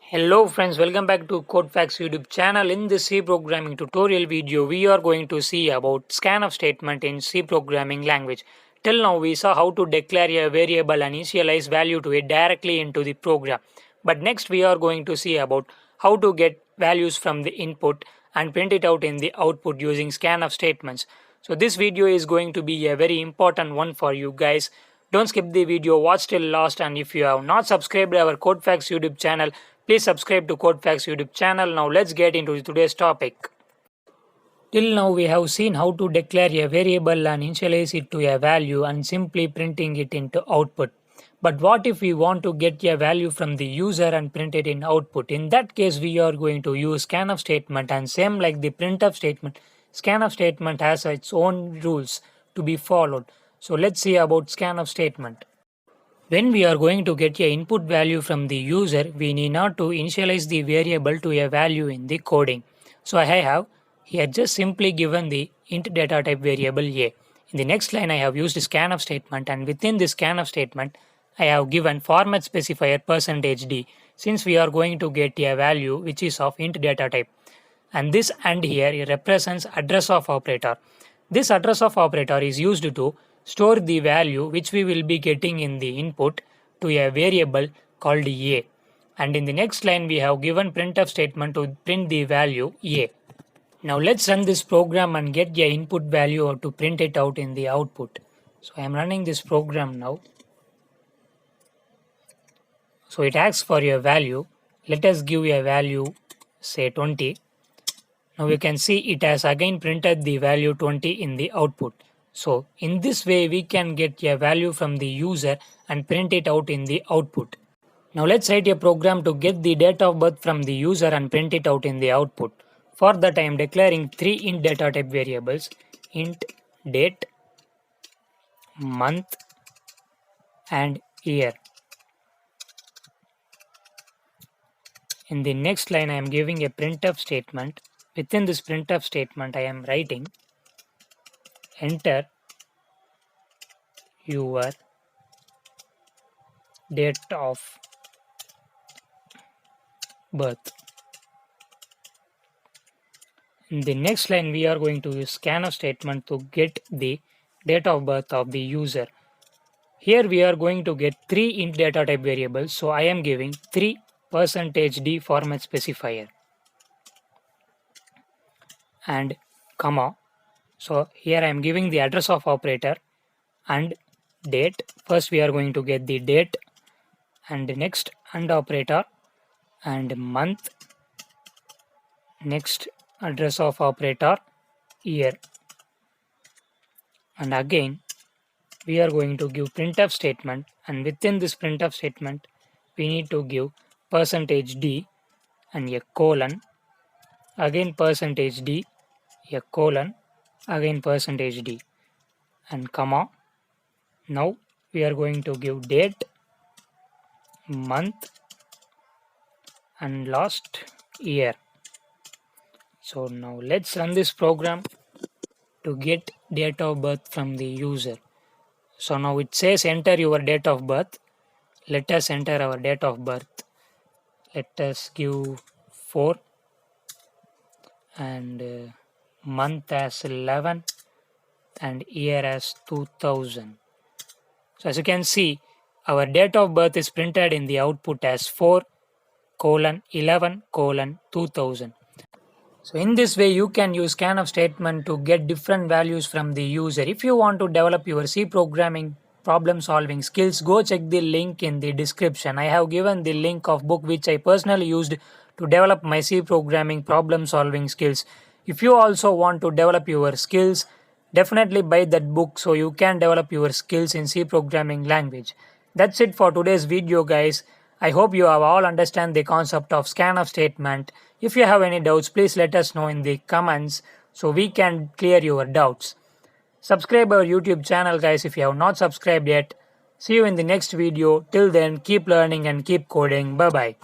Hello friends, welcome back to CodeFactz YouTube channel. In this C programming tutorial video, we are going to see about scanf statement in C programming language. Till now we saw how to declare a variable and initialize value to it directly into the program. But next we are going to see about how to get values from the input and print it out in the output using scanf statements. So this video is going to be a very important one for you guys. Don't skip the video, watch till last, and if you have not subscribed to our CodeFactz YouTube channel, please subscribe to CodeFactz YouTube channel. Now let's get into today's topic. Till now we have seen how to declare a variable and initialize it to a value and simply printing it into output. But what if we want to get a value from the user and print it in output? In that case we are going to use scanf statement, and same like the printf statement, scanf statement has its own rules to be followed. So let's see about scanf statement. When we are going to get a input value from the user, we need not to initialize the variable to a value in the coding. So I have here just simply given the int data type variable a. In the next line I have used scanf statement, and within this scanf statement I have given format specifier %d, since we are going to get a value which is of int data type. And this and here represents address of operator. This address of operator is used to store the value which we will be getting in the input to a variable called a. And in the next line we have given printf statement to print the value a. Now let's run this program and get the input value or to print it out in the output. So I am running this program now. So it asks for a value. Let us give a value, say 20. Now you can see it has again printed the value 20 in the output. So in this way we can get a value from the user and print it out in the output. Now let's write a program to get the date of birth from the user and print it out in the output. For that I am declaring three int data type variables: int date, month, and year. In the next line I am giving a printf statement. Within this printf statement I am writing enter your date of birth. In the next line we are going to use scanf statement to get the date of birth of the user. Here we are going to get three int data type variables, so I am giving 3 %d format specifier and comma. So here I am giving the address of operator and date. First we are going to get the date, and next and operator, and month, next address of operator, year. And again we are going to give printf statement, and within this printf statement we need to give %d and a colon, again %d, a colon, again %d, and comma. Now we are going to give date, month, and last year. So now let's run this program to get date of birth from the user. So now it says enter your date of birth. Let us enter our date of birth. Let us give 4 and month as 11 and year as 2000. So as you can see, our date of birth is printed in the output as 4:11:2000. So in this way you can use scanf statement to get different values from the user. If you want to develop your C programming problem solving skills, go check the link in the description. I have given the link of book which I personally used to develop my C programming problem solving skills. If you also want to develop your skills, definitely buy that book so you can develop your skills in C programming language. That's it for today's video guys. I hope you have all understand the concept of scanf statement. If you have any doubts, please let us know in the comments so we can clear your doubts. Subscribe our YouTube channel guys if you have not subscribed yet. See you in the next video. Till then, keep learning and keep coding. Bye bye.